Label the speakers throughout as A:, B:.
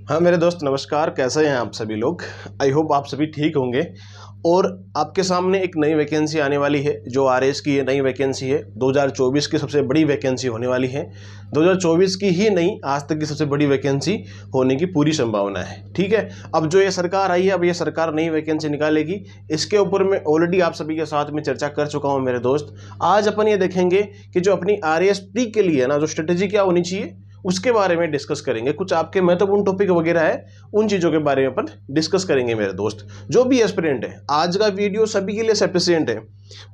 A: हाँ मेरे दोस्त नमस्कार, कैसे हैं आप सभी लोग। आई होप आप सभी ठीक होंगे। और आपके सामने एक नई वैकेंसी आने वाली है जो आरएस की नई वैकेंसी है। 2024 की सबसे बड़ी वैकेंसी होने वाली है। 2024 की ही नहीं, आज तक की सबसे बड़ी वैकेंसी होने की पूरी संभावना है। ठीक है, अब जो ये सरकार आई है, अब ये सरकार नई वैकेंसी निकालेगी। इसके ऊपर मैं ऑलरेडी आप सभी के साथ में चर्चा कर चुका हूँ मेरे दोस्त। आज अपन ये देखेंगे कि जो अपनी आरएस प्री के लिए ना जो स्ट्रेटेजी क्या होनी चाहिए उसके बारे में डिस्कस करेंगे। कुछ आपके महत्वपूर्ण टॉपिक वगैरह है, उन चीज़ों के बारे में अपन डिस्कस करेंगे मेरे दोस्त। जो भी एस्पिरेंट है, आज का वीडियो सभी के लिए सफिशिएंट है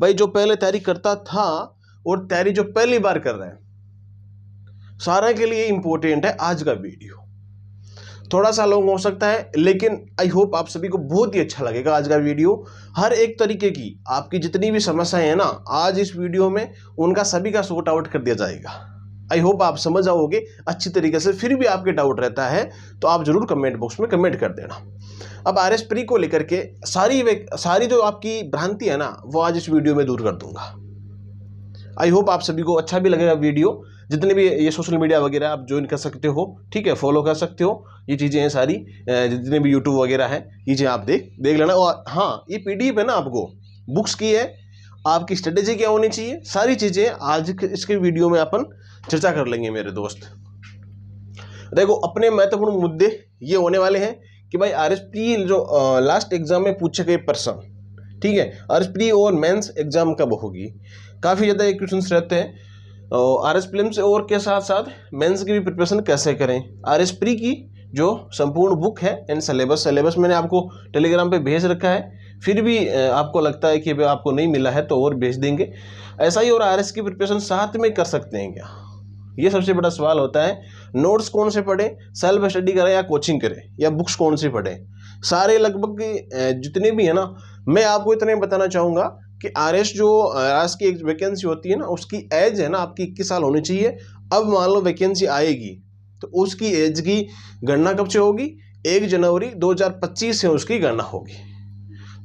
A: भाई। जो पहले तैयारी करता था और तैयारी जो पहली बार कर रहा है, सारा के लिए इंपॉर्टेंट है आज का वीडियो। थोड़ा सा लॉन्ग हो सकता है, लेकिन आई होप आप सभी को बहुत ही अच्छा लगेगा आज का वीडियो। हर एक तरीके की आपकी जितनी भी समस्याएं हैं ना, आज इस वीडियो में उनका सभी का सॉर्ट आउट कर दिया जाएगा। आई होप आप समझ आओगे अच्छी तरीके से। फिर भी आपके डाउट रहता है तो आप जरूर कमेंट बॉक्स में कमेंट कर देना। अब आरएस प्री को लेकर के सारी जो आपकी भ्रांति है ना, वो आज इस वीडियो में दूर कर दूंगा। आई होप आप सभी को अच्छा भी लगेगा वीडियो। जितने भी ये सोशल मीडिया वगैरह आप ज्वाइन कर सकते हो, ठीक है, फॉलो कर सकते हो। ये चीज़ें हैं सारी, जितने भी यूट्यूब वगैरह हैं, ये चीज़ें आप देख लेना। और हाँ, ये पीडीएफ है ना, आपको बुक्स की है, आपकी स्ट्रेटेजी क्या होनी चाहिए, सारी चीज़ें आज इसके वीडियो में अपन चर्चा कर लेंगे मेरे दोस्त। देखो, अपने महत्वपूर्ण मुद्दे ये होने वाले हैं कि भाई आरएस प्री जो लास्ट एग्जाम में पूछे गए प्रश्न, ठीक है, आरएस प्री और मेंस एग्जाम कब होगी। काफ़ी ज़्यादा क्वेश्चंस रहते हैं। आरएस प्रीलिम्स और के साथ साथ मेंस की भी प्रिपरेशन कैसे करें। आरएस प्री की जो संपूर्ण बुक है एंड सिलेबस मैंने आपको टेलीग्राम पे भेज रखा है। फिर भी आपको लगता है कि आपको नहीं मिला है तो और भेज देंगे। ऐसा ही, और आरएस की प्रिपरेशन साथ में कर सकते हैं क्या, ये सबसे बड़ा सवाल होता है। नोट्स कौन से पढ़े, सेल्फ स्टडी करें या कोचिंग करें, या बुक्स कौन सी पढ़े। सारे लगभग जितने भी है ना, मैं आपको इतने बताना चाहूँगा कि आरएस की एक वैकेंसी होती है ना, उसकी एज है ना आपकी 21 साल होनी चाहिए। अब मान लो वैकेंसी आएगी तो उसकी एज की गणना कब से होगी, 1 जनवरी 2025 से उसकी गणना होगी।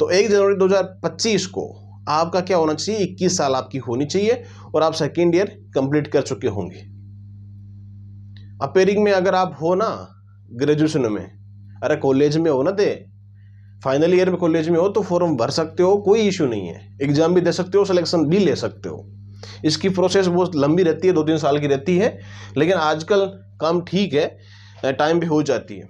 A: तो 1 जनवरी 2025 को आपका क्या होना चाहिए, 21 साल आपकी होनी चाहिए और आप सेकेंड ईयर कंप्लीट कर चुके होंगे। अपेयरिंग में अगर आप हो ना, ग्रेजुएशन में, अरे कॉलेज में हो ना, फाइनल ईयर में कॉलेज में हो तो फॉर्म भर सकते हो, कोई इशू नहीं है। एग्जाम भी दे सकते हो, सिलेक्शन भी ले सकते हो। इसकी प्रोसेस बहुत लंबी रहती है, 2-3 साल की रहती है, लेकिन आजकल काम ठीक है, टाइम भी हो जाती है।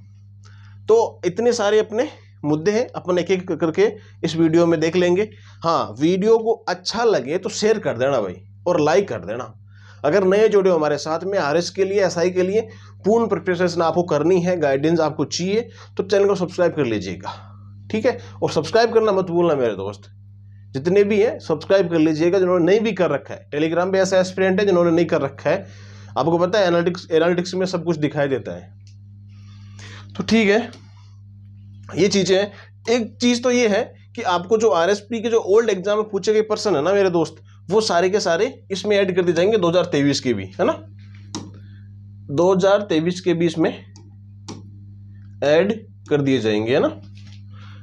A: तो इतने सारे अपने मुद्दे हैं, अपन एक एक करके इस वीडियो में देख लेंगे। हाँ, वीडियो को अच्छा लगे तो शेयर कर देना भाई, और लाइक कर देना। अगर नए जुड़े हो हमारे साथ में, आरएस के लिए, एसआई के लिए पूर्ण प्रिपरेशन आपको करनी है, गाइडेंस आपको चाहिए, तो चैनल को सब्सक्राइब कर लीजिएगा, ठीक है। और सब्सक्राइब करना मत भूलना मेरे दोस्त, जितने भी हैं सब्सक्राइब कर लीजिएगा। जिन्होंने नहीं भी कर रखा है, टेलीग्राम पे ऐसा एस्पिरेंट है जिन्होंने नहीं कर रखा है, आपको पता है एनालिटिक्स में सब कुछ दिखाई देता है। तो ठीक है, ये चीज़ें। एक चीज़ तो ये है कि आपको जो आरएसपी के जो ओल्ड एग्जाम में पूछे गए प्रश्न है ना मेरे दोस्त, वो सारे के सारे इसमें ऐड कर दिए जाएंगे। 2023 के भी है ना, 2023 के भी इसमें ऐड कर दिए जाएंगे, है ना।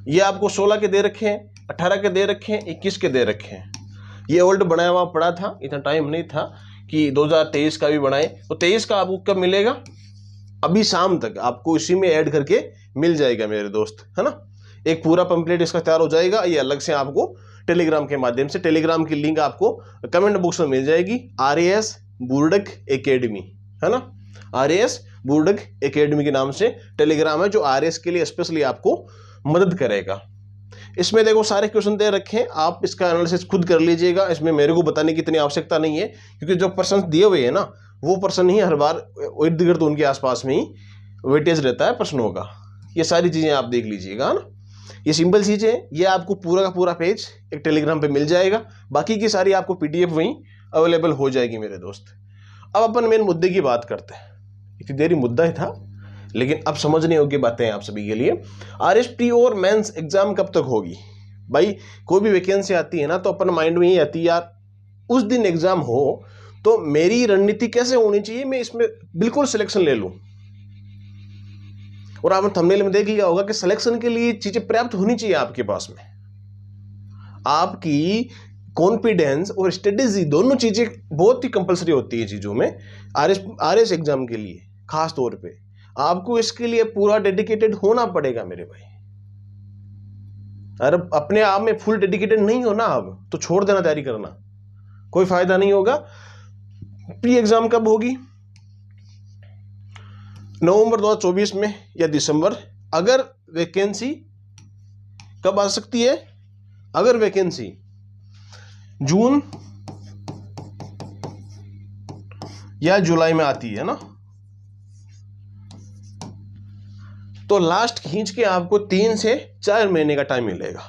A: ये आपको 16 के दे रखे हैं, 18 के दे रखे हैं, 21 के दे रखे हैं। ये ओल्ड बनाया हुआ पड़ा था, इतना टाइम नहीं था कि 2023 का भी बनाए। तो 23 का आपको कब मिलेगा, अभी शाम तक आपको इसी में ऐड करके मिल जाएगा मेरे दोस्त, है ना। एक पूरा पंपलेट इसका तैयार हो जाएगा। ये अलग से आपको टेलीग्राम के माध्यम से, टेलीग्राम की लिंक आपको कमेंट बॉक्स में मिल जाएगी। आरएस बुर्डक एकेडमी, है ना, आरएस बुर्डक एकेडमी के नाम से टेलीग्राम है, जो आरएस के लिए स्पेशली आपको मदद करेगा। इसमें देखो सारे क्वेश्चन दे रखे हैं, आप इसका एनालिसिस खुद कर लीजिएगा। इसमें मेरे को बताने की इतनी आवश्यकता नहीं है, क्योंकि जो प्रश्न दिए हुए हैं ना, वो प्रश्न ही हर बार इर्द गिर्द उनके आसपास में ही वेटेज रहता है प्रश्नों का। ये सारी चीज़ें आप देख लीजिएगा ना, ये सिंपल चीज़ें हैं। ये आपको पूरा का पूरा पेज एक टेलीग्राम पे मिल जाएगा, बाकी की सारी आपको पीडीएफ वहीं अवेलेबल हो जाएगी मेरे दोस्त। अब अपन मेन मुद्दे की बात करते हैं। इतनी देरी मुद्दा ही था, लेकिन अब समझने योग्य बातें हैं आप सभी के लिए। आरएस प्री और मेंस एग्जाम कब तक होगी भाई। कोई भी वैकेंसी आती है ना, तो अपन माइंड में ही आती है यार, उस दिन एग्जाम हो तो मेरी रणनीति कैसे होनी चाहिए, मैं इसमें बिल्कुल सिलेक्शन ले लूं। और आपने थंबनेल में देख लिया होगा कि सिलेक्शन के लिए चीजें पर्याप्त होनी चाहिए आपके पास में। आपकी कॉन्फिडेंस और स्ट्रेटेजी दोनों चीजें बहुत ही कंपलसरी होती है चीजों में। आरएस एग्जाम के लिए खास तौर पे आपको इसके लिए पूरा डेडिकेटेड होना पड़ेगा मेरे भाई। अरे अपने आप में फुल डेडिकेटेड नहीं हो ना अब तो छोड़ देना तैयारी करना, कोई फायदा नहीं होगा। प्री एग्जाम कब होगी? नवंबर 2024 में या दिसंबर। अगर वैकेंसी कब आ सकती है? अगर वैकेंसी जून या जुलाई में आती है ना, तो लास्ट खींच के आपको 3 से 4 महीने का टाइम मिलेगा,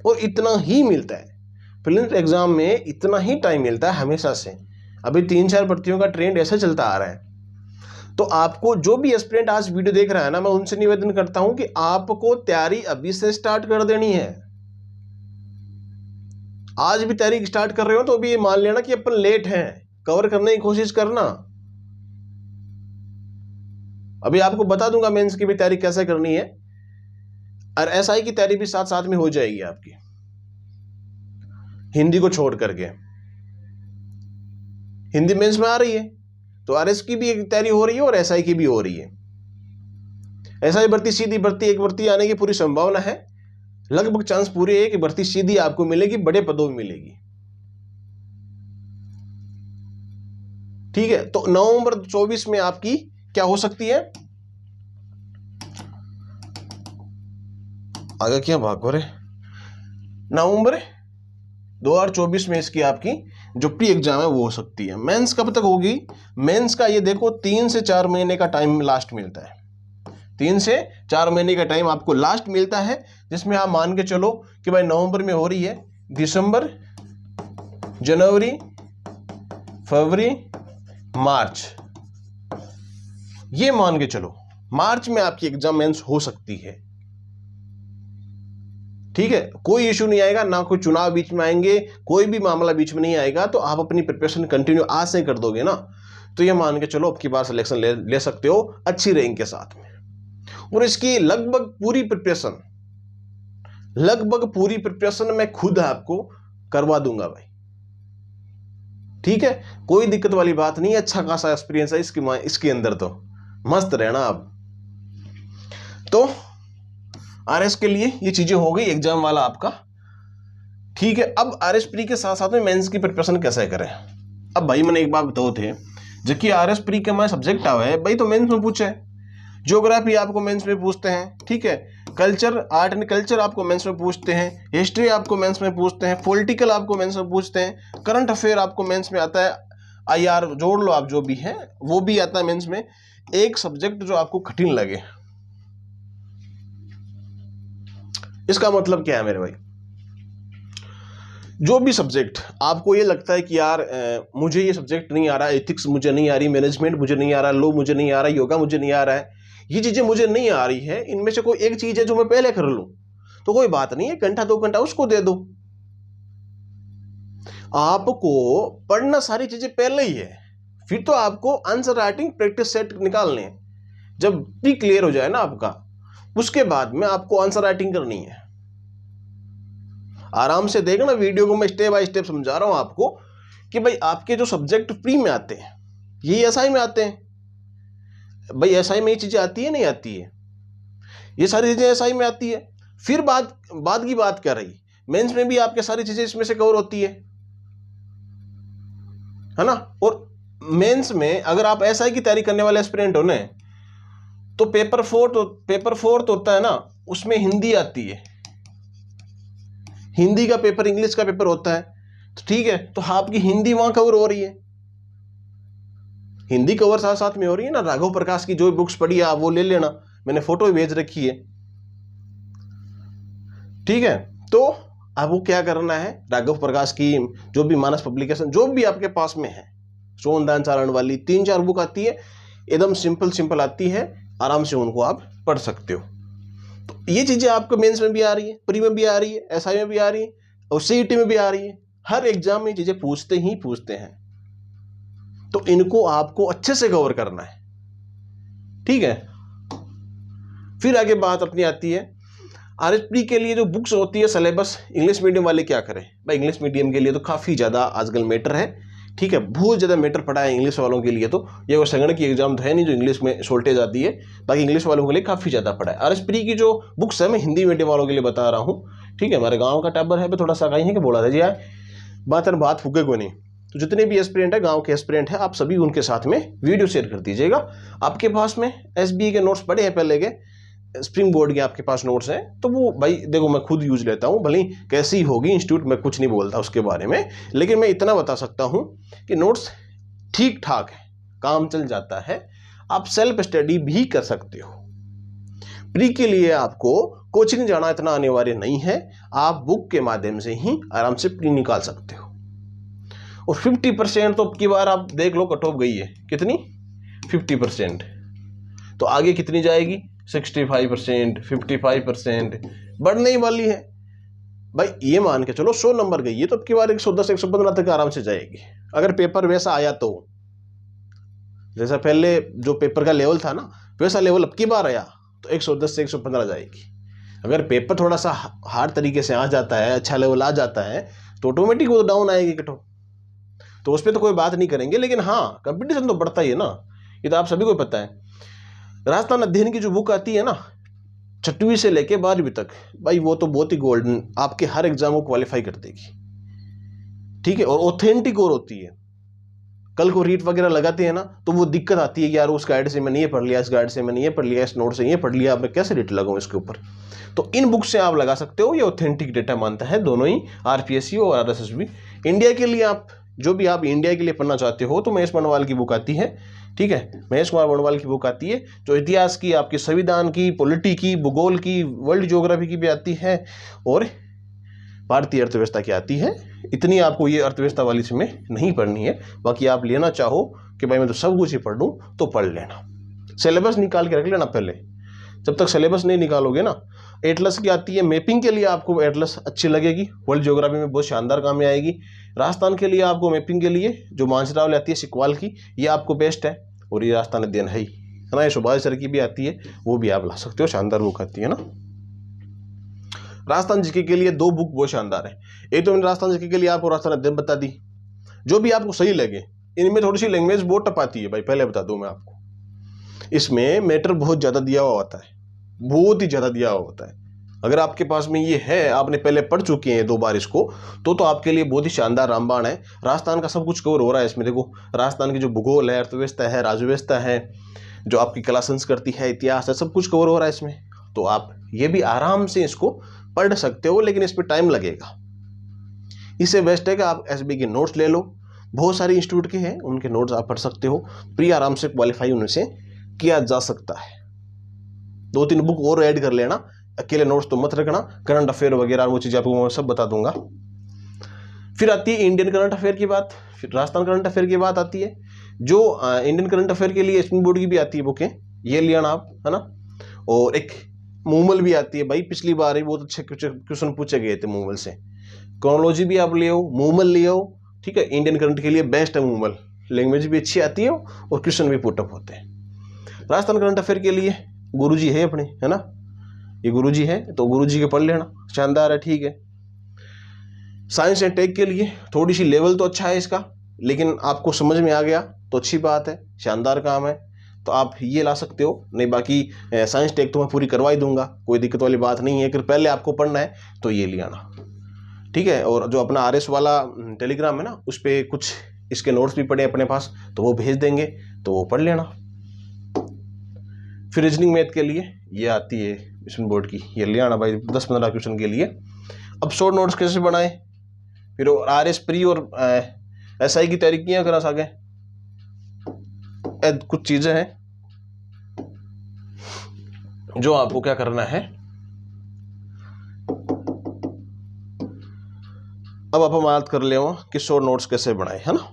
A: और इतना ही मिलता है प्रीलिम्स एग्जाम में, इतना ही टाइम मिलता है हमेशा से। अभी 3-4 भर्तियों का ट्रेंड ऐसा चलता आ रहा है। तो आपको जो भी एस्पिरेंट आज वीडियो देख रहा है ना, मैं उनसे निवेदन करता हूं कि आपको तैयारी अभी से स्टार्ट कर देनी है। आज भी तैयारी स्टार्ट कर रहे हो तो भी ये मान लेना कि अपन लेट हैं, कवर करने की कोशिश करना। अभी आपको बता दूंगा मेंस की भी तैयारी कैसे करनी है, और एसआई की तैयारी भी साथ साथ में हो जाएगी आपकी, हिंदी को छोड़ करके। हिंदी मेंस में आ रही है तो आरएस की भी एक तैयारी हो रही है और एसआई की भी हो रही है। एसआई भर्ती सीधी भर्ती, एक भर्ती आने की पूरी संभावना है, लगभग चांस पूरे है कि भर्ती सीधी आपको मिलेगी, बड़े पदों में मिलेगी। ठीक है, तो नवंबर 24 में आपकी क्या हो सकती है? आगे क्या भाग हो रहे, नवंबर 2024 में इसकी आपकी जो प्री एग्जाम है वो हो सकती है। मेंस कब तक होगी? मेंस का ये देखो 3 से 4 महीने का टाइम लास्ट मिलता है। 3 से 4 महीने का टाइम आपको लास्ट मिलता है, जिसमें आप मान के चलो कि भाई नवंबर में हो रही है, दिसंबर, जनवरी, फरवरी, मार्च, ये मान के चलो मार्च में आपकी एग्जाम मेंस हो सकती है। ठीक है, कोई इशू नहीं आएगा, ना कोई चुनाव बीच में आएंगे, कोई भी मामला बीच में नहीं आएगा। तो आप अपनी प्रिपरेशन कंटिन्यू आज से कर दोगे ना, तो ये मान के चलो अब की बार सिलेक्शन ले सकते हो अच्छी रैंक के साथ में। और इसकी लगभग पूरी प्रिपरेशन मैं खुद आपको करवा दूंगा भाई। ठीक है, कोई दिक्कत वाली बात नहीं है, अच्छा खासा एक्सपीरियंस है इसके अंदर, तो मस्त रहना आप। तो आरएस के लिए ये चीजें हो गई एग्जाम वाला आपका। ठीक है, अब आरएस प्री के साथ साथ में मेंस की प्रिपरेशन कैसे करें? अब भाई मैंने एक बात बताओ थे, जबकि आरएस प्री के हमारे सब्जेक्ट आवे है भाई, तो मेंस में पूछे, ज्योग्राफी आपको मेंस में पूछते हैं, ठीक है, कल्चर, आर्ट एंड कल्चर आपको मेंस में पूछते हैं, हिस्ट्री आपको मेंस में पूछते हैं, पॉलिटिकल आपको मेंस में पूछते हैं, करंट अफेयर आपको मेंस में आता है, आईआर जोड़ लो आप जो भी है वो भी आता है मेंस में। एक सब्जेक्ट जो आपको कठिन लगे, इसका मतलब क्या है मेरे भाई? जो भी सब्जेक्ट आपको ये लगता है कि यार मुझे ये सब्जेक्ट नहीं आ रहा, एथिक्स मुझे नहीं आ रही, मैनेजमेंट मुझे नहीं आ रहा, लॉ मुझे नहीं आ रहा, योगा मुझे नहीं आ रहा है, ये चीजें मुझे नहीं आ रही है, इनमें से कोई एक चीज है जो मैं पहले कर लूं, तो कोई बात नहीं है, घंटा 2 घंटा उसको दे दो। आपको पढ़ना सारी चीजें पहले ही है, फिर तो आपको आंसर राइटिंग प्रैक्टिस सेट निकालने हैं। जब भी क्लियर हो जाए ना आपका, उसके बाद में आपको आंसर राइटिंग करनी है। आराम से देखना वीडियो को, मैं स्टेप बाय स्टेप समझा रहा हूं आपको कि भाई आपके जो सब्जेक्ट प्री में आते हैं ये एसआई में आते हैं। भाई एसआई में ये चीजें आती है नहीं आती है, ये सारी चीजें एसआई में आती है। फिर बाद की बात क्या रही, मेंस में भी आपके सारी चीजें इसमें से कवर होती है ना। और मेंस में अगर आप एसआई की तैयारी करने वाले एस्पिरेंट हो ना, तो पेपर 4 होता है ना, उसमें हिंदी आती है, हिंदी का पेपर, इंग्लिश का पेपर होता है, तो ठीक है, तो आपकी हिंदी वहां कवर हो रही है, हिंदी कवर साथ साथ में हो रही है ना। राघव प्रकाश की जो बुक्स पढ़ी है आप वो ले लेना, मैंने फोटो भी भेज रखी है। ठीक है, तो आपको क्या करना है, राघव प्रकाश की जो भी मानस पब्लिकेशन जो भी आपके पास में है, सोनदान चारण वाली 3-4 बुक आती है, एकदम सिंपल आती है, आराम से उनको आप पढ़ सकते हो। तो ये चीजें आपको मेंस में भी आ रही है, प्री में भी आ रही है, एसआई में भी आ रही है, और सीईटी में भी आ रही है। हर एग्जाम में चीजें पूछते हैं, तो इनको आपको अच्छे से कवर करना है। ठीक है, फिर आगे बात अपनी आती है आरएस प्री के लिए जो बुक्स होती है, सिलेबस, इंग्लिश मीडियम वाले क्या करें भाई? इंग्लिश मीडियम के लिए तो काफी ज्यादा आजकल मैटर है, ठीक है, बहुत ज़्यादा मैटर पड़ा है इंग्लिश वालों के लिए। तो ये वो संगणक की एग्जाम तो है नहीं जो इंग्लिश में शॉर्टेज आती है, बाकी इंग्लिश वालों के लिए काफ़ी ज़्यादा पड़ा है। RS प्री की जो बुक्स है मैं हिंदी मीडियम वालों के लिए बता रहा हूँ, ठीक है। हमारे गाँव का टाबर है, थोड़ा सा कहीं है कि बोला था जी यार बात फूके को नहीं। तो जितने भी एस्पिरेंट है, गांव के एस्पिरेंट है, आप सभी उनके साथ में वीडियो शेयर कर दीजिएगा। आपके पास में SBI के नोट्स पड़े हैं पहले के, स्प्रिंग बोर्ड के आपके पास नोट्स हैं, तो वो भाई देखो मैं खुद यूज लेता हूँ, भले कैसी होगी इंस्टीट्यूट में कुछ नहीं बोलता उसके बारे में, लेकिन मैं इतना बता सकता हूँ कि नोट्स ठीक ठाक है, काम चल जाता है, आप सेल्फ स्टडी भी कर सकते हो। प्री के लिए आपको कोचिंग जाना इतना अनिवार्य नहीं है, आप बुक के माध्यम से ही आराम से प्री निकाल सकते हो। और 50% तो अब की बार आप देख लो कट ऑफ गई है, कितनी 50%, तो आगे कितनी जाएगी 65%, 55%, बढ़ने ही वाली है भाई। ये मान के चलो 100 नंबर गई है तो अब की बार 110 115 तक आराम से जाएगी, अगर पेपर वैसा आया तो। जैसा पहले जो पेपर का लेवल था ना, वैसा लेवल अब की बार आया तो 110 से 115 जाएगी। अगर पेपर थोड़ा सा हार्ड तरीके से आ जाता है, अच्छा लेवल आ जाता है, तो ऑटोमेटिक वो डाउन आएगी कट ऑफ, तो उस पर तो कोई बात नहीं करेंगे। लेकिन हाँ, कंपटीशन तो बढ़ता ही है ना, ये तो आप सभी को पता है। राजस्थान अध्ययन की जो बुक आती है ना 6वीं से लेके 12वीं तक, भाई वो तो बहुत ही गोल्डन, आपके हर एग्जाम को क्वालिफाई कर देगी, ठीक है। और ऑथेंटिक और होती है, कल को रीट वगैरह लगाते हैं ना तो वो दिक्कत आती है कि यार उस गाइड से मैंने ये पढ़ लिया, इस गाइड से मैंने ये पढ़ लिया, इस नोट से ये पढ़ लिया, अब मैं कैसे रीट लगाऊं इसके ऊपर। तो इन बुक से आप लगा सकते हो, ये ऑथेंटिक डेटा मानता है दोनों ही, RPSC और RSSB। इंडिया के लिए आप जो भी आप इंडिया के लिए पढ़ना चाहते हो तो महेश बर्णवाल की बुक आती है, ठीक है। महेश कुमार बर्णवाल की बुक आती है जो इतिहास की, आपकी संविधान की, पॉलिटी की, भूगोल की, वर्ल्ड ज्योग्राफी की भी आती है और भारतीय अर्थव्यवस्था की आती है। इतनी आपको ये अर्थव्यवस्था वाली इसमें नहीं पढ़नी है, बाकी आप लेना चाहो कि भाई मैं तो सब कुछ ही पढ़ लूँ तो पढ़ लेना। सिलेबस निकाल के रख लेना पहले, जब तक सिलेबस नहीं निकालोगे ना। एटलस की आती है, मैपिंग के लिए आपको एटलस अच्छी लगेगी, वर्ल्ड ज्योग्राफी में बहुत शानदार काम में आएगी। राजस्थान के लिए आपको मैपिंग के लिए जो मानसराव आती है सिकवाल की, ये आपको बेस्ट है, और ये राजस्थान अध्ययन है ही, है ना। ये सुभाष सर की भी आती है, वो भी आप ला सकते हो, शानदार बुक आती है ना। राजस्थान जीके के लिए 2 बुक बहुत शानदार है। एक तो मैंने राजस्थान जीके के लिए आपको राजस्थान अध्ययन बता दी, जो भी आपको सही लगे। इनमें थोड़ी सी लैंग्वेज बहुत टफ आती है भाई, पहले बता दूं मैं आपको, इसमें मैटर बहुत ज़्यादा दिया हुआ होता है, बहुत ही ज़्यादा दिया हुआ होता है। अगर आपके पास में ये है, आपने पहले पढ़ चुके हैं 2 बार इसको, तो आपके लिए बहुत ही शानदार रामबाण है। राजस्थान का सब कुछ कवर हो रहा है इसमें। देखो राजस्थान की जो भूगोल है, अर्थव्यवस्था है, राज्यव्यवस्था है, जो आपकी कला संस्कृति है, इतिहास है, सब कुछ कवर हो रहा है इसमें। तो आप ये भी आराम से इसको पढ़ सकते हो, लेकिन इस पर टाइम लगेगा। इससे बेस्ट है कि आप SBI के नोट्स ले लो, बहुत सारे इंस्टीट्यूट के हैं, उनके नोट्स आप पढ़ सकते हो, प्री आराम से क्वालिफाई उनसे किया जा सकता है। 2-3 बुक और ऐड कर लेना, अकेले नोट्स तो मत रखना। करंट अफेयर वगैरह वो चीज़ आपको मैं सब बता दूंगा। फिर आती है इंडियन करंट अफेयर की बात, फिर राजस्थान करंट अफेयर की बात आती है। जो इंडियन करंट अफेयर के लिए स्प्रिंग बोर्ड की भी आती है बुकें, ये लिया ना आप, है ना। और एक मूमल भी आती है भाई, पिछली बार ही बहुत अच्छे क्वेश्चन पूछे गए थे मूमल से। क्रोनोलॉजी भी आप ले आओ, मूमल ले आओ, ठीक है। इंडियन करंट के लिए बेस्ट है मूमल, लैंग्वेज भी अच्छी आती है और क्वेश्चन भी पुटअप होते हैं। राजस्थान करंट अफेयर के लिए गुरुजी है अपने, है ना, ये गुरुजी है, तो गुरुजी के पढ़ लेना, शानदार है, ठीक है। साइंस एंड टेक के लिए थोड़ी सी लेवल तो अच्छा है इसका, लेकिन आपको समझ में आ गया तो अच्छी बात है, शानदार काम है, तो आप ये ला सकते हो। नहीं बाकी साइंस टेक तो मैं पूरी करवा ही दूंगा, कोई दिक्कत वाली बात नहीं है। अगर पहले आपको पढ़ना है तो ये ले आना, ठीक है। और जो अपना RS वाला टेलीग्राम है ना, उस पर कुछ इसके नोट्स भी पड़े अपने पास, तो वो भेज देंगे, तो वो पढ़ लेना। फिर रीजनिंग मैथ के लिए ये आती है स्प्रिंग बोर्ड की, ये ले आना भाई 10-15 क्वेश्चन के लिए। अब शॉर्ट नोट्स कैसे बनाए, फिर RS प्री और SI की तैयारी किया करा आगे, कुछ चीजें हैं जो आपको क्या करना है। अब आप बात कर ले कि शॉर्ट नोट्स कैसे बनाए, है ना।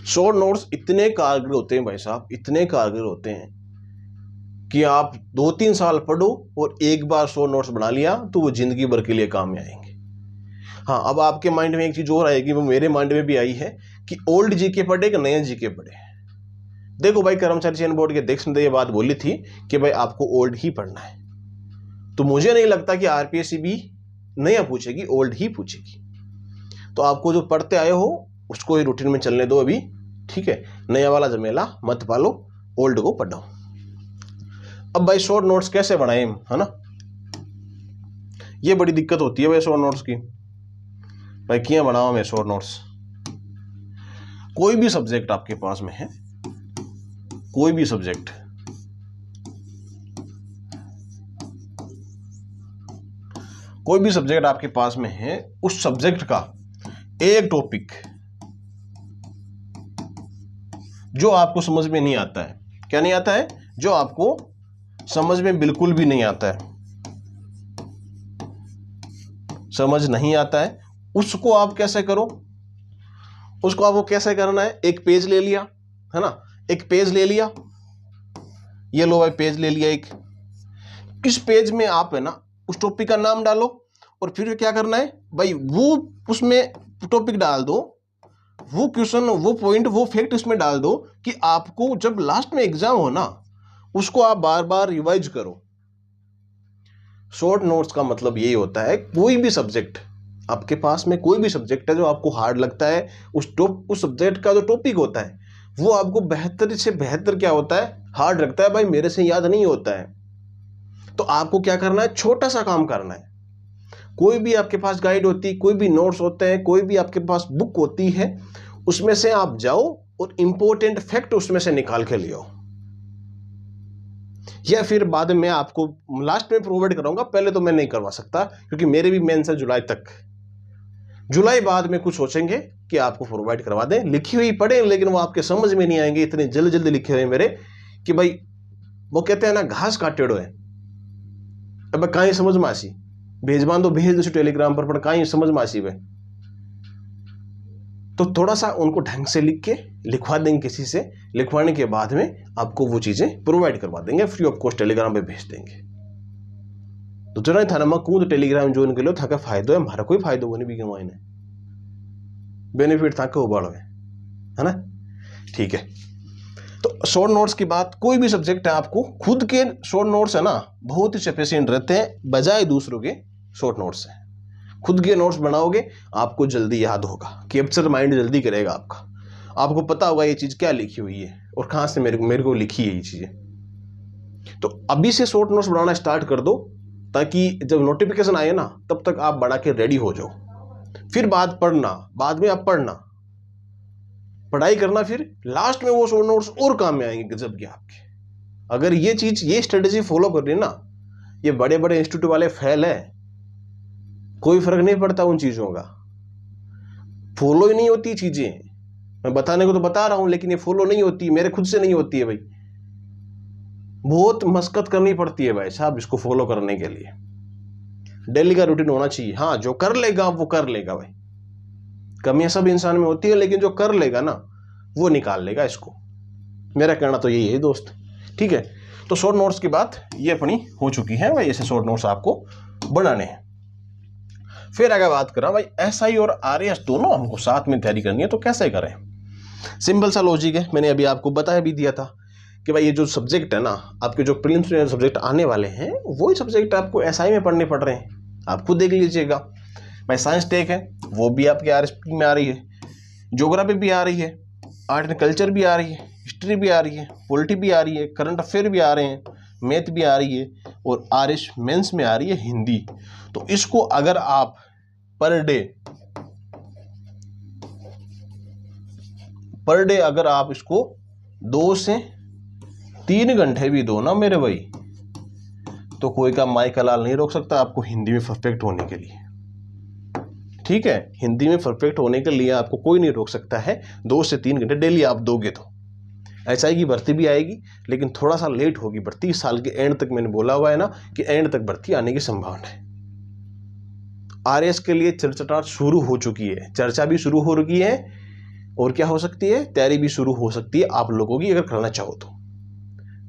A: शॉर्ट नोट्स इतने कारगर होते हैं भाई साहब, इतने कारगर होते हैं कि आप 2-3 साल पढ़ो और एक बार शॉर्ट नोट्स बना लिया तो वो जिंदगी भर के लिए काम में आएंगे। हाँ, अब आपके माइंड में एक चीज और आएगी, वो मेरे माइंड में भी आई है कि ओल्ड जीके पढ़े कि नया जीके पढ़े। देखो भाई, कर्मचारी चयन बोर्ड के अध्यक्ष ने ये बात बोली थी कि भाई आपको ओल्ड ही पढ़ना है, तो मुझे नहीं लगता कि RPSC भी नया पूछेगी, ओल्ड ही पूछेगी। तो आपको जो पढ़ते आए हो उसको ही रूटीन में चलने दो अभी, ठीक है। नया वाला झमेला मत पालो, ओल्ड को पढ़ो। अब भाई शॉर्ट नोट्स कैसे बनाएं, है ना, ये बड़ी दिक्कत होती है भाई शॉर्ट नोट्स की। भाई क्या बनाओ मैं शॉर्ट नोट्स? कोई भी सब्जेक्ट आपके पास में है, कोई भी सब्जेक्ट, कोई भी सब्जेक्ट आपके पास में है, उस सब्जेक्ट का एक टॉपिक जो आपको समझ में नहीं आता है, क्या नहीं आता है, जो आपको समझ में बिल्कुल भी नहीं आता है, समझ नहीं आता है, उसको आप कैसे करो, उसको आपको कैसे करना है, एक पेज ले लिया, है ना, एक पेज ले लिया, ये लो भाई पेज ले लिया एक, इस पेज में आप है ना उस टॉपिक का नाम डालो और फिर क्या करना है भाई, वो उसमें टॉपिक डाल दो, वो क्वेश्चन, वो पॉइंट, वो फैक्ट उसमें डाल दो कि आपको जब लास्ट में एग्जाम हो ना, उसको आप बार बार रिवाइज करो। शॉर्ट नोट्स का मतलब यही होता है, कोई भी सब्जेक्ट आपके पास में, कोई भी सब्जेक्ट है जो आपको हार्ड लगता है, उस सब्जेक्ट का जो टॉपिक होता है वो आपको बेहतर से बेहतर क्या होता है, हार्ड लगता है, भाई मेरे से याद नहीं होता है, तो आपको क्या करना है, छोटा सा काम करना है। कोई भी आपके पास गाइड होती है, कोई भी नोट्स होते हैं, कोई भी आपके पास बुक होती है, उसमें से आप जाओ और इंपॉर्टेंट फैक्ट उसमें से निकाल के ले आओ, या फिर बाद में आपको लास्ट में प्रोवाइड कराऊंगा, पहले तो मैं नहीं करवा सकता क्योंकि मेरे भी मेंस है जुलाई तक, जुलाई बाद में कुछ सोचेंगे कि आपको प्रोवाइड करवा दें, लिखी हुई पढ़े, लेकिन वो आपके समझ में नहीं आएंगे, इतने जल्दी जल्दी लिखे हुए मेरे कि भाई वो कहते हैं ना घास काटेड़ो है, अब कहीं समझ में आसी, भेजबान तो भेज दो टेलीग्राम पर कहीं समझ में आसी वे, तो थोड़ा सा उनको ढंग से लिख के लिखवा देंगे किसी से, लिखवाने के बाद में आपको वो चीजें प्रोवाइड करवा देंगे, फ्री ऑफ कॉस्ट टेलीग्राम पे भेज देंगे। तो चलो थाना में कूद टेलीग्राम ज्वाइन कर लो, था फायदो है, हमारा कोई फायदो नहीं भी कमाए, बेनिफिट था के उबाड़ो है ना, ठीक है। तो शॉर्ट नोट्स की बात, कोई भी सब्जेक्ट है, आपको खुद के शॉर्ट नोट्स है ना बहुत ही सफिशिएंट रहते हैं बजाय दूसरों के शॉर्ट नोट्स से। खुद के नोट्स बनाओगे आपको जल्दी याद होगा, कैप्चर माइंड जल्दी करेगा आपका, आपको पता होगा ये चीज क्या लिखी हुई है और कहां से मेरे को लिखी है ये चीजें। तो अभी से शॉर्ट नोट्स बनाना स्टार्ट कर दो, ताकि जब नोटिफिकेशन आए ना तब तक आप बना के रेडी हो जाओ, फिर बाद में आप पढ़ना, पढ़ाई करना, फिर लास्ट में वो शॉर्ट नोट्स और काम में आएंगे गजब के आपके। अगर ये स्ट्रेटेजी फॉलो कर ली ना, ये बड़े बड़े इंस्टीट्यूट वाले फेल है, कोई फर्क नहीं पड़ता उन चीजों का, फॉलो ही नहीं होती चीजें, मैं बताने को तो बता रहा हूं लेकिन ये फॉलो नहीं होती, मेरे खुद से नहीं होती है भाई, बहुत मशक्कत करनी पड़ती है भाई साहब इसको फॉलो करने के लिए, डेली का रूटीन होना चाहिए। हाँ जो कर लेगा वो कर लेगा भाई, कमियां सब इंसान में होती है, लेकिन जो कर लेगा ना वो निकाल लेगा इसको, मेरा कहना तो यही है दोस्त, ठीक है। तो शॉर्ट नोट्स की बात ये अपनी हो चुकी है भाई, ऐसे शॉर्ट नोट्स आपको बनाने हैं। फिर अगर बात करें भाई एसआई और आरएएस दोनों हमको साथ में तैयारी करनी है, तो कैसे करें? सिंपल सा लॉजिक है, मैंने अभी आपको बताया भी दिया था कि भाई ये जो सब्जेक्ट है ना, आपके जो प्रीलिम्स में सब्जेक्ट आने वाले हैं वही सब्जेक्ट आपको एसआई में पढ़ने पड़ रहे हैं, आप खुद देख लीजिएगा। भाई साइंस टेक है वो भी आपके आरएसपी में आ रही है, ज्योग्राफी भी आ रही है, आर्ट एंड कल्चर भी आ रही है, हिस्ट्री भी आ रही है, पॉलिटी भी आ रही है, करंट अफेयर भी आ रहे हैं, मैथ भी आ रही है, और आरएस मेंस में आ रही है हिंदी। तो इसको अगर आप पर डे अगर आप इसको 2 से 3 घंटे भी दो ना मेरे भाई, तो कोई का माई का लाल नहीं रोक सकता आपको हिंदी में परफेक्ट होने के लिए, ठीक है। हिंदी में परफेक्ट होने के लिए आपको कोई नहीं रोक सकता है, 2 से 3 घंटे डेली आप दोगे तो एसआई की भर्ती भी आएगी, लेकिन थोड़ा सा लेट होगी भर्ती, इस साल के एंड तक मैंने बोला हुआ है ना कि एंड तक भर्ती आने की संभावना है। आरएस के लिए चर्चा शुरू हो चुकी है, चर्चा भी शुरू हो रही है, और क्या हो सकती है, तैयारी भी शुरू हो सकती है आप लोगों की, अगर करना चाहो तो।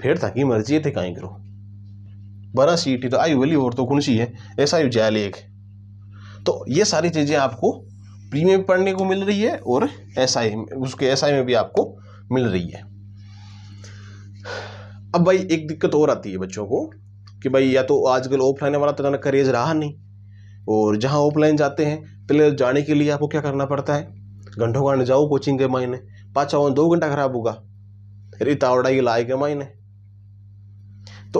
A: फिर ताकि मर्जी थे कहीं करो, बड़ा सीटी तो आई वाली और तो कौन सी है, ऐसा ही जाए एक। तो ये सारी चीजें आपको प्री में पढ़ने को मिल रही है, और एसआई उसके एसआई में भी आपको मिल रही है। अब भाई एक दिक्कत और आती है बच्चों को कि भाई या तो आजकल ऑफलाइन वाला तरह क्रेज रहा नहीं, और जहां ऑफलाइन जाते हैं पहले जाने के लिए आपको क्या करना पड़ता है, घंटों गाने जाओ कोचिंग के मायने, पाचा 2 घंटा खराब होगा, रितावड़ा ये लाए के मायने। तो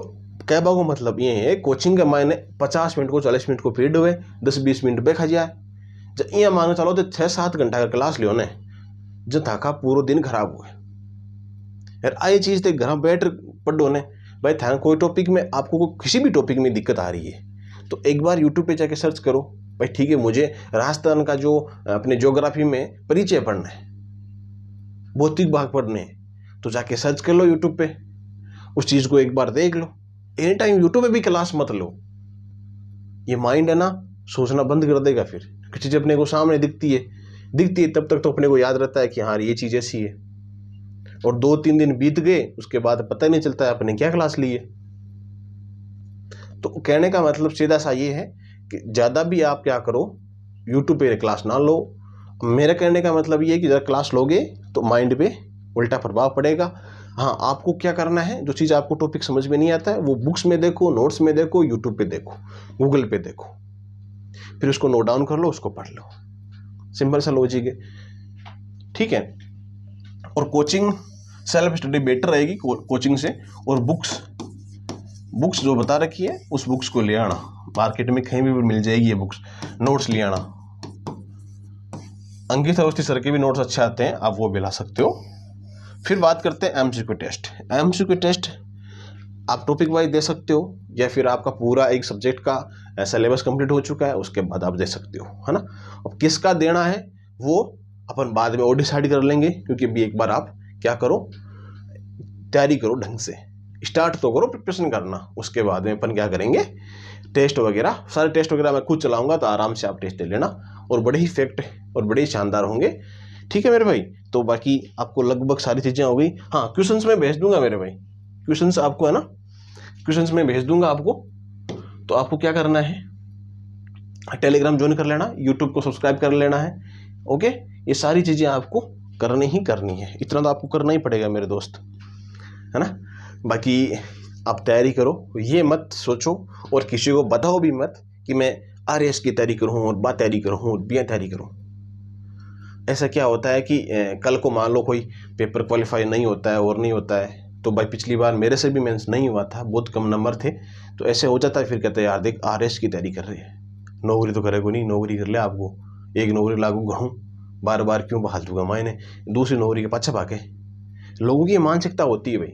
A: कहबा को मतलब ये है कोचिंग के मायने 50 मिनट को 40 मिनट को पीरियड हुए, 10-20 मिनट पे खा जाए। जब ये मानो चलो तो 6-7 घंटा का क्लास लियो ने, जो थाका पूरा दिन खराब हुए यार। आई चीज़ तो घर बैठ पढ़ो ने भाई, था कोई टॉपिक में आपको किसी भी टॉपिक में दिक्कत आ रही है तो एक बार यूट्यूब पे जाके सर्च करो भाई, ठीक है मुझे राजस्थान का जो अपने ज्योग्राफी में परिचय पढ़ना है, भौतिक भाग पढ़ने हैं, तो जाके सर्च कर लो यूट्यूब पे, उस चीज़ को एक बार देख लो। एनी टाइम यूट्यूब पे भी क्लास मत लो, ये माइंड है ना सोचना बंद कर देगा। फिर कुछ चीज़ अपने को सामने दिखती है तब तक तो अपने को याद रहता है कि हाँ ये चीज़ ऐसी है, और 2-3 दिन बीत गए उसके बाद पता ही नहीं चलता है अपने क्या क्लास ली है। तो कहने का मतलब सीधा सा ये है कि ज़्यादा भी आप क्या करो, यूट्यूब पे क्लास ना लो। मेरा कहने का मतलब ये है कि ज़रा क्लास लोगे तो माइंड पे उल्टा प्रभाव पड़ेगा। हाँ, आपको क्या करना है, जो चीज़ आपको टॉपिक समझ में नहीं आता है वो बुक्स में देखो, नोट्स में देखो, यूट्यूब पे देखो, गूगल पे देखो, फिर उसको नोट डाउन कर लो, उसको पढ़ लो। सिंपल सा लॉजिक है, ठीक है। और कोचिंग सेल्फ स्टडी बेटर रहेगी कोचिंग से। और बुक्स जो बता रखी है उस बुक्स को ले आना, मार्केट में कहीं भी मिल जाएगी ये बुक्स। नोट्स ले आना, अंकित अवस्थी सर के भी नोट्स अच्छे आते हैं, आप वो भी ला सकते हो। फिर बात करते हैं एमसीक्यू टेस्ट। एमसीक्यू टेस्ट आप टॉपिक वाइज दे सकते हो, या फिर आपका पूरा एक सब्जेक्ट का सिलेबस कंप्लीट हो चुका है उसके बाद आप दे सकते हो, है ना। अब किसका देना है वो अपन बाद में और डिसाइड कर लेंगे, क्योंकि अभी एक बार आप क्या करो, तैयारी करो ढंग से, स्टार्ट तो करो प्रिपरेशन करना, उसके बाद में अपन क्या करेंगे टेस्ट वगैरह, सारे टेस्ट वगैरह मैं खुद चलाऊंगा, तो आराम से आप टेस्ट ले लेना और बड़े ही फैक्ट और बड़े ही शानदार होंगे, ठीक है मेरे भाई। तो बाकी आपको लगभग सारी चीज़ें हो गई। हाँ, क्वेश्चंस में भेज दूंगा मेरे भाई, क्वेश्चंस आपको है ना, क्वेश्चंस में भेज दूंगा आपको। तो आपको क्या करना है, टेलीग्राम ज्वाइन कर लेना, यूट्यूब को सब्सक्राइब कर लेना है, ओके। ये सारी चीज़ें आपको करनी ही करनी है, इतना तो आपको करना ही पड़ेगा मेरे दोस्त, है ना। बाकी आप तैयारी करो, ये मत सोचो और किसी को बताओ भी मत कि मैं आरएस की तैयारी करूँ और बा तैयारी करूँ और बिया तैयारी करूँ। ऐसा क्या होता है कि कल को मान लो कोई पेपर क्वालिफाई नहीं होता है और नहीं होता है, तो भाई पिछली बार मेरे से भी मेंस नहीं हुआ था, बहुत कम नंबर थे, तो ऐसे हो जाता है। फिर कहते हैं यार देख आरएस की तैयारी कर रही है, नौकरी तो करेगा नहीं, नौकरी कर ले, आपको एक नौकरी लागू गहूँ बार बार क्यों बहाल दूंगा मैंने, दूसरी नौकरी के पाछे भागे, लोगों की मानसिकता होती है भाई।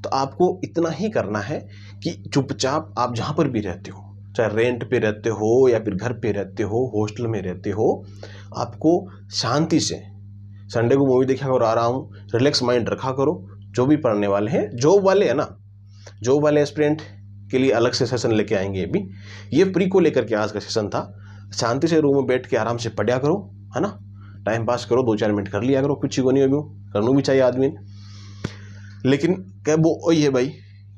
A: तो आपको इतना ही करना है कि चुपचाप आप जहाँ पर भी रहते हो, चाहे रेंट पे रहते हो या फिर घर पे रहते हो, हॉस्टल में रहते हो, आपको शांति से संडे को मूवी देखा करो, आराम रिलैक्स माइंड रखा करो। जो भी पढ़ने वाले हैं, जॉब वाले हैं ना, जॉब वाले एस्पिरेंट के लिए अलग से सेशन लेके आएंगे। अभी ये प्री को लेकर के आज का सेशन था। शांति से रूम में बैठ के आराम से पढ़ा करो, है ना, टाइम पास करो, 2-4 मिनट कर लिया करो, कुछ ही को नहीं अभी करना भी चाहिए आदमी। लेकिन क्या वो वही है भाई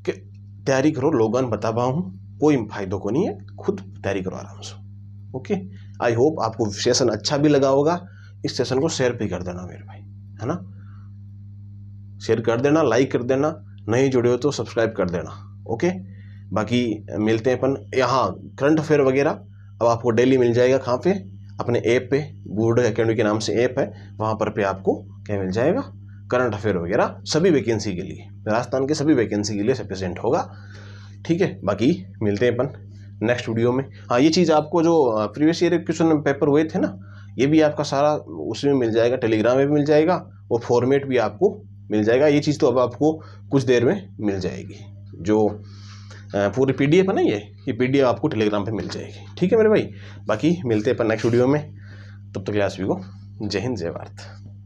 A: कि तैयारी करो, लोगों ने बता पाऊँ कोई फायदों को नहीं है, खुद तैयारी करो आराम से, ओके। आई होप आपको सेशन अच्छा भी लगा होगा। इस सेशन को शेयर भी कर देना मेरे भाई, है ना, शेयर कर देना, लाइक कर देना, नहीं जुड़े हो तो सब्सक्राइब कर देना, ओके। बाकी मिलते हैं अपन यहाँ करंट अफेयर वगैरह अब आपको डेली मिल जाएगा। कहाँ पे, अपने ऐप पे, बोर्ड अकेडमी के नाम से ऐप है, वहाँ पर पे आपको क्या मिल जाएगा, करंट अफेयर वगैरह सभी वैकेंसी के लिए, राजस्थान के सभी वैकेंसी के लिए सफिशिएंट होगा, ठीक है। बाकी मिलते हैं अपन नेक्स्ट वीडियो में। हाँ, ये चीज़ आपको जो प्रीवियस ईयर क्वेश्चन पेपर हुए थे ना, ये भी आपका सारा उसमें मिल जाएगा, टेलीग्राम में भी मिल जाएगा और फॉर्मेट भी आपको मिल जाएगा। ये चीज़ तो अब आपको कुछ देर में मिल जाएगी, जो पूरी पीडीएफ है ना, ये पीडीएफ आपको टेलीग्राम पे मिल जाएगी, ठीक है मेरे भाई। बाकी मिलते हैं अपन नेक्स्ट वीडियो में, तब तक के लिए आप सभी को जय हिंद जय भारत।